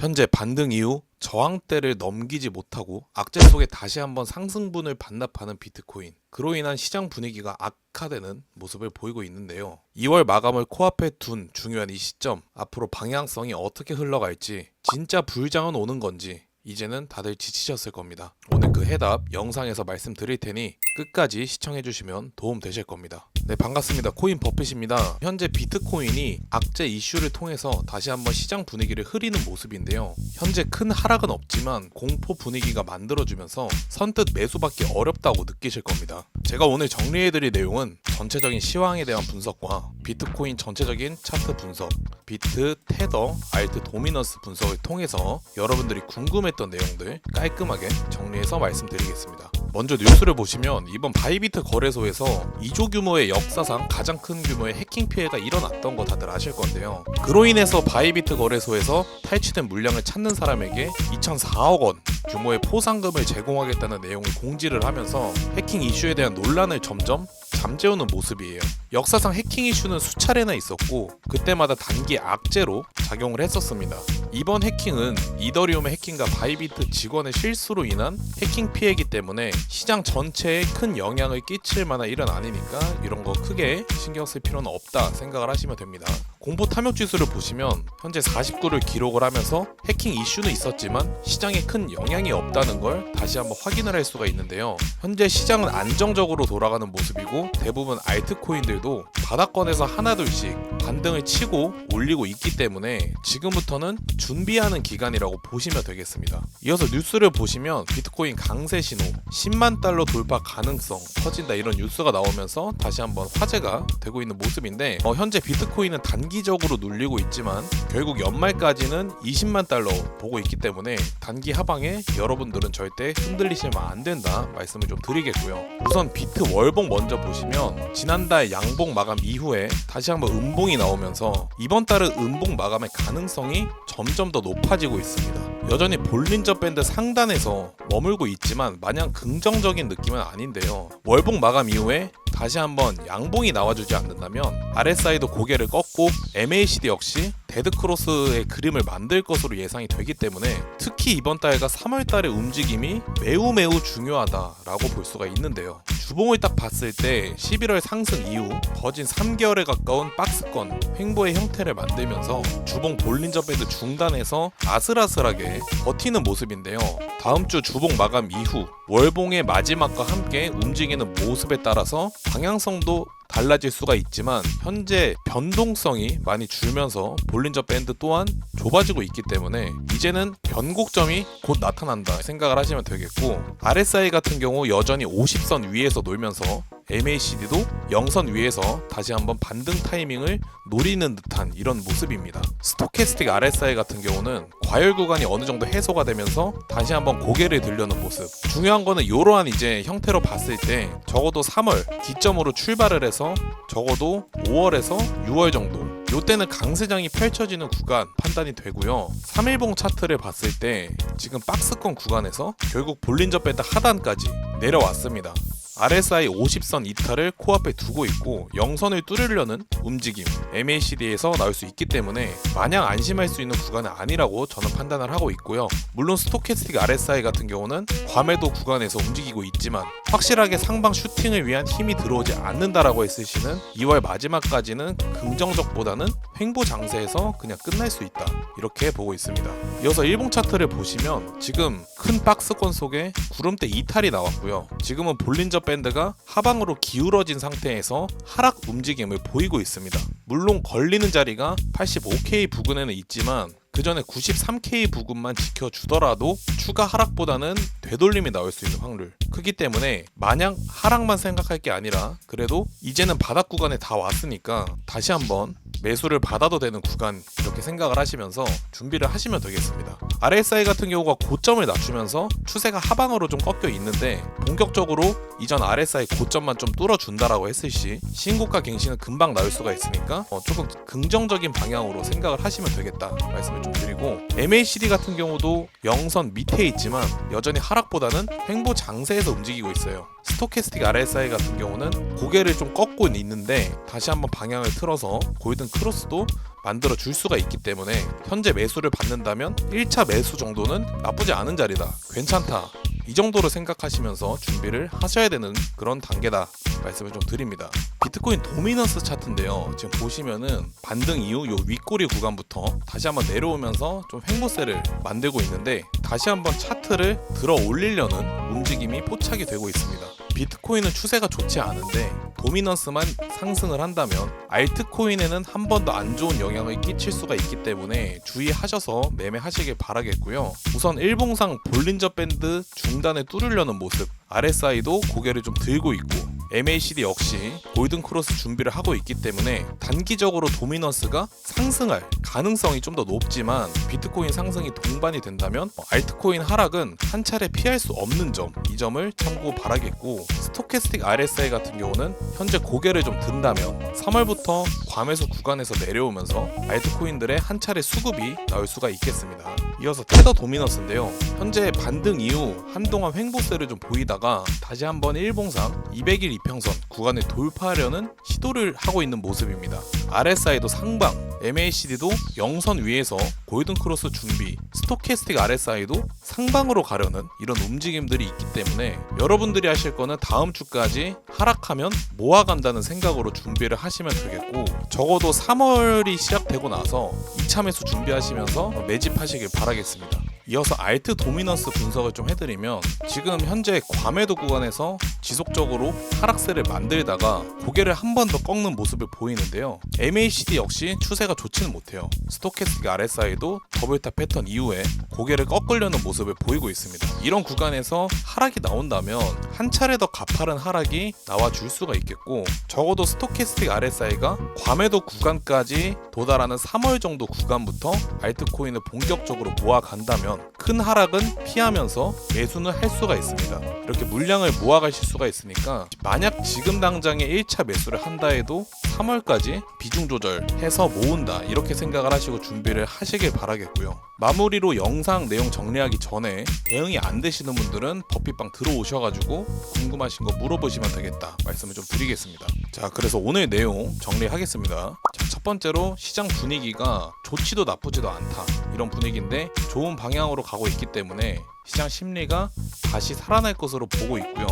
현재 반등 이후 저항대를 넘기지 못하고 악재 속에 다시 한번 상승분을 반납하는 비트코인. 그로 인한 시장 분위기가 악화되는 모습을 보이고 있는데요. 2월 마감을 코앞에 둔 중요한 이 시점, 앞으로 방향성이 어떻게 흘러갈지, 진짜 불장은 오는 건지 이제는 다들 지치셨을 겁니다. 오늘 그 해답 영상에서 말씀드릴 테니 끝까지 시청해주시면 도움 되실 겁니다. 네, 반갑습니다. 코인 버핏입니다. 현재 비트코인이 악재 이슈를 통해서 다시 한번 시장 분위기를 흐리는 모습인데요. 현재 큰 하락은 없지만 공포 분위기가 만들어주면서 선뜻 매수받기 어렵다고 느끼실 겁니다. 제가 오늘 정리해드릴 내용은 전체적인 시황에 대한 분석과 비트코인 전체적인 차트 분석, 비트, 테더, 알트 도미넌스 분석을 통해서 여러분들이 궁금했던 내용들 깔끔하게 정리해서 말씀드리겠습니다. 먼저 뉴스를 보시면 이번 바이비트 거래소에서 2조 규모의 역사상 가장 큰 규모의 해킹 피해가 일어났던 거 다들 아실 건데요. 그로 인해서 바이비트 거래소에서 탈취된 물량을 찾는 사람에게 2,004억 원 규모의 포상금을 제공하겠다는 내용을 공지를 하면서 해킹 이슈에 대한 논란을 점점 잠재우는 모습이에요. 역사상 해킹 이슈는 수차례나 있었고 그때마다 단기 악재로 작용을 했었습니다. 이번 해킹은 이더리움의 해킹과 바이비트 직원의 실수로 인한 해킹 피해이기 때문에 시장 전체에 큰 영향을 끼칠 만한 일은 아니니까 이런 거 크게 신경 쓸 필요는 없다 생각을 하시면 됩니다. 공포 탐욕 지수를 보시면 현재 49를 기록을 하면서 해킹 이슈는 있었지만 시장에 큰 영향이 없다는 걸 다시 한번 확인을 할 수가 있는데요. 현재 시장은 안정적으로 돌아가는 모습이고 대부분 알트코인들도 바닥권에서 하나둘씩 반등을 치고 올리고 있기 때문에 지금부터는 준비하는 기간이라고 보시면 되겠습니다. 이어서 뉴스를 보시면 비트코인 강세 신호, 10만 달러 돌파 가능성 커진다 이런 뉴스가 나오면서 다시 한번 화제가 되고 있는 모습인데 현재 비트코인은 단기적으로 눌리고 있지만 결국 연말까지는 20만 달러 보고 있기 때문에 단기 하방에 여러분들은 절대 흔들리시면 안 된다 말씀을 좀 드리겠고요. 우선 비트 월봉 먼저 보시면 지난달 양봉 마감 이후에 다시 한번 음봉이 나오면서 이번 달은 음봉 마감의 가능성이 점점 더 높아지고 있습니다. 여전히 볼린저 밴드 상단에서 머물고 있지만 마냥 긍정적인 느낌은 아닌데요. 월봉 마감 이후에 다시 한번 양봉이 나와주지 않는다면 RSI도 고개를 꺾고 MACD 역시 데드크로스의 그림을 만들 것으로 예상이 되기 때문에 특히 이번 달과 3월 달의 움직임이 매우 중요하다라고 볼 수가 있는데요. 주봉을 딱 봤을 때 11월 상승 이후 거진 3개월에 가까운 박스권 횡보의 형태를 만들면서 주봉 볼린저 밴드 중단에서 아슬아슬하게 버티는 모습인데요. 다음 주 주봉 마감 이후 월봉의 마지막과 함께 움직이는 모습에 따라서 방향성도 달라질 수가 있지만 현재 변동성이 많이 줄면서 볼린저 밴드 또한 좁아지고 있기 때문에 이제는 변곡점이 곧 나타난다 생각을 하시면 되겠고 RSI 같은 경우 여전히 50선 위에서 놀면서 MACD도 0선 위에서 다시 한번 반등 타이밍을 노리는 듯한 이런 모습입니다. 스토캐스틱 RSI 같은 경우는 과열 구간이 어느 정도 해소가 되면서 다시 한번 고개를 들려는 모습. 중요한 거는 이러한 이제 형태로 봤을 때 적어도 3월 기점으로 출발을 해서 적어도 5월에서 6월 정도 요때는 강세장이 펼쳐지는 구간 판단이 되고요. 3일봉 차트를 봤을 때 지금 박스권 구간에서 결국 볼린저 밴드 하단까지 내려왔습니다. RSI 50선 이탈을 코앞에 두고 있고 0선을 뚫으려는 움직임 MACD에서 나올 수 있기 때문에 마냥 안심할 수 있는 구간은 아니라고 저는 판단을 하고 있고요. 물론 스토캐스틱 RSI 같은 경우는 과매도 구간에서 움직이고 있지만 확실하게 상방 슈팅을 위한 힘이 들어오지 않는다라고 했을 시는 2월 마지막까지는 긍정적보다는 횡보 장세에서 그냥 끝날 수 있다 이렇게 보고 있습니다. 이어서 일봉 차트를 보시면 지금 큰 박스권 속에 구름대 이탈이 나왔고요. 지금은 볼린저 밴드가 하방으로 기울어진 상태에서 하락 움직임을 보이고 있습니다. 물론 걸리는 자리가 85K 부근에는 있지만 그 전에 93K 부근만 지켜주더라도 추가 하락보다는 되돌림이 나올 수 있는 확률 크기 때문에 마냥 하락만 생각할 게 아니라 그래도 이제는 바닥 구간에 다 왔으니까 다시 한번 매수를 받아도 되는 구간 이렇게 생각을 하시면서 준비를 하시면 되겠습니다. RSI 같은 경우가 고점을 낮추면서 추세가 하방으로 좀 꺾여 있는데 본격적으로 이전 RSI 고점만 좀 뚫어준다라고 했을 시 신고가 갱신은 금방 나올 수가 있으니까 조금 긍정적인 방향으로 생각을 하시면 되겠다 말씀을 좀 드리고 MACD 같은 경우도 0선 밑에 있지만 여전히 하락보다는 횡보 장세에서 움직이고 있어요. 스토캐스틱 RSI 같은 경우는 고개를 좀 꺾고 있는데 다시 한번 방향을 틀어서 골든 크로스도 만들어 줄 수가 있기 때문에 현재 매수를 받는다면 1차 매수 정도는 나쁘지 않은 자리다, 괜찮다, 이 정도로 생각하시면서 준비를 하셔야 되는 그런 단계다 말씀을 좀 드립니다. 비트코인 도미넌스 차트인데요, 지금 보시면은 반등 이후 요 윗꼬리 구간부터 다시 한번 내려오면서 좀 횡보세를 만들고 있는데, 다시 한번 차트를 들어 올리려는 움직임이 포착이 되고 있습니다. 비트코인은 추세가 좋지 않은데 도미넌스만 상승을 한다면 알트코인에는 한 번 더 안 좋은 영향을 끼칠 수가 있기 때문에 주의하셔서 매매하시길 바라겠고요. 우선 일봉상 볼린저 밴드 중단을 뚫으려는 모습, RSI도 고개를 좀 들고 있고 MACD 역시 골든 크로스 준비를 하고 있기 때문에 단기적으로 도미넌스가 상승할 가능성이 좀 더 높지만, 비트코인 상승이 동반이 된다면 알트코인 하락은 한 차례 피할 수 없는 점, 이 점을 참고 바라겠고, 스토캐스틱 RSI 같은 경우는 현재 고개를 좀 든다면 3월부터 과매수 구간에서 내려오면서 알트코인들의 한 차례 수급이 나올 수가 있겠습니다. 이어서 테더 도미넌스인데요, 현재 반등 이후 한동안 횡보세를 좀 보이다가 다시 한번 일봉상 200일 이평선 구간을 돌파하려는 시도를 하고 있는 모습입니다. RSI도 상방, MACD도 영선 위에서 골든 크로스 준비, 스토캐스틱 RSI도 상방으로 가려는 이런 움직임들이 있기 때문에 여러분들이 하실 거는 다음 주까지 하락하면 모아간다는 생각으로 준비를 하시면 되겠고, 적어도 3월이 시작되고 나서 2차 매수 준비하시면서 매집하시길 바라겠습니다. 이어서 알트 도미넌스 분석을 좀 해드리면, 지금 현재 과매도 구간에서 지속적으로 하락세를 만들다가 고개를 한 번 더 꺾는 모습을 보이는데요, MACD 역시 추세가 좋지는 못해요. 스토캐스틱 RSI도 더블탑 패턴 이후에 고개를 꺾으려는 모습을 보이고 있습니다. 이런 구간에서 하락이 나온다면 한 차례 더 가파른 하락이 나와줄 수가 있겠고, 적어도 스토캐스틱 RSI가 과매도 구간까지 도달하는 3월 정도 구간부터 알트코인을 본격적으로 모아간다면 큰 하락은 피하면서 매수는 할 수가 있습니다. 이렇게 물량을 모아가실 수가 있으니까, 만약 지금 당장에 1차 매수를 한다 해도 3월까지 비중 조절해서 모은다, 이렇게 생각을 하시고 준비를 하시길 바라겠고요. 마무리로 영상 내용 정리하기 전에 대응이 안 되시는 분들은 버핏방 들어오셔가지고 궁금하신 거 물어보시면 되겠다 말씀을 좀 드리겠습니다. 자, 그래서 오늘 내용 정리하겠습니다. 자, 첫 번째로 시장 분위기가 좋지도 나쁘지도 않다, 이런 분위기인데 좋은 방향으로 가고 있기 때문에 시장 심리가 다시 살아날 것으로 보고 있고요.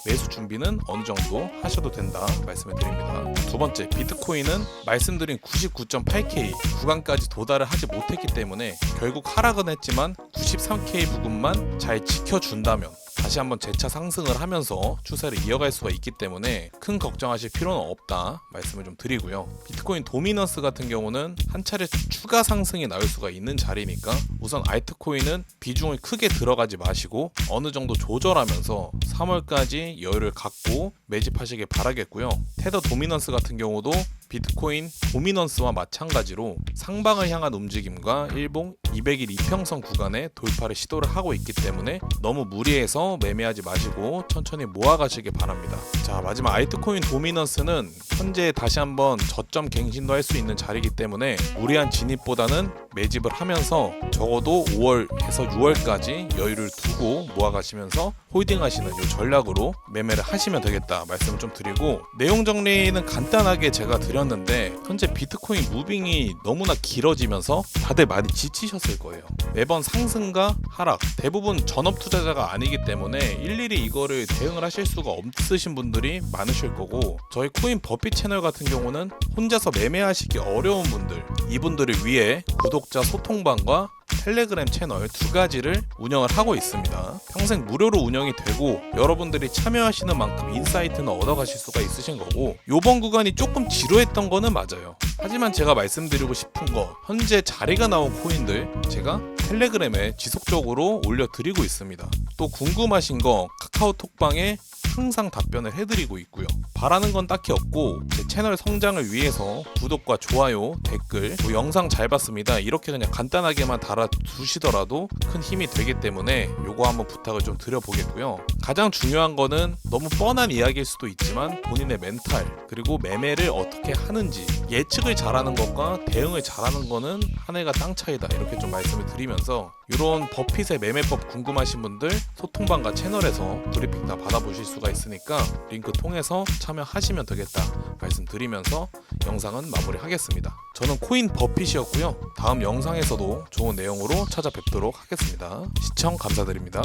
매수 준비는 어느 정도 하셔도 된다 말씀을 드립니다. 두 번째, 비트코인은 말씀드린 99.8K 구간까지 도달을 하지 못했기 때문에 결국 하락은 했지만 93K 부근만 잘 지켜준다면 다시 한번 재차 상승을 하면서 추세를 이어갈 수가 있기 때문에 큰 걱정하실 필요는 없다 말씀을 좀 드리고요. 비트코인 도미넌스 같은 경우는 한 차례 추가 상승이 나올 수가 있는 자리니까 우선 알트코인은 비중을 크게 들어가지 마시고 어느 정도 조절하면서 3월까지 여유를 갖고 매집하시길 바라겠고요. 테더 도미넌스 같은 경우도 비트코인 도미넌스와 마찬가지로 상방을 향한 움직임과 일봉 200일 이평선 구간에 돌파를 시도를 하고 있기 때문에 너무 무리해서 매매하지 마시고 천천히 모아가시길 바랍니다. 자, 마지막 알트코인 도미넌스는 현재 다시 한번 저점 갱신도 할 수 있는 자리이기 때문에 무리한 진입보다는 매집을 하면서 적어도 5월에서 6월까지 여유를 두고 모아가시면서 홀딩하시는 이 전략으로 매매를 하시면 되겠다 말씀을 좀 드리고, 내용 정리는 간단하게 제가 드렸는데 현재 비트코인 무빙이 너무나 길어지면서 다들 많이 지치셨을 거예요. 매번 상승과 하락, 대부분 전업 투자자가 아니기 때문에 일일이 이거를 대응을 하실 수가 없으신 분들이 많으실 거고, 저희 코인 버핏 채널 같은 경우는 혼자서 매매하시기 어려운 분들, 이분들을 위해 구독자 소통방과 텔레그램 채널 두 가지를 운영을 하고 있습니다. 평생 무료로 운영이 되고 여러분들이 참여하시는 만큼 인사이트는 얻어가실 수가 있으신 거고, 요번 구간이 조금 지루했던 거는 맞아요. 하지만 제가 말씀드리고 싶은 거, 현재 자리가 나온 코인들 제가 텔레그램에 지속적으로 올려드리고 있습니다. 또 궁금하신 거 카카오톡방에 항상 답변을 해드리고 있고요. 바라는 건 딱히 없고 제 채널 성장을 위해서 구독과 좋아요, 댓글, 뭐 영상 잘 봤습니다 이렇게 그냥 간단하게만 달아두시더라도 큰 힘이 되기 때문에 요거 한번 부탁을 좀 드려보겠고요. 가장 중요한 거는 너무 뻔한 이야기일 수도 있지만 본인의 멘탈, 그리고 매매를 어떻게 하는지, 예측을 잘하는 것과 대응을 잘하는 거는 하늘과 땅 차이다, 이렇게 좀 말씀을 드리면서 이런 버핏의 매매법 궁금하신 분들 소통방과 채널에서 브리핑 다 받아보실 수가 수가 있으니까 링크 통해서 참여하시면 되겠다 말씀드리면서 영상은 마무리하겠습니다. 저는 코인 버핏이었고요. 다음 영상에서도 좋은 내용으로 찾아뵙도록 하겠습니다. 시청 감사드립니다.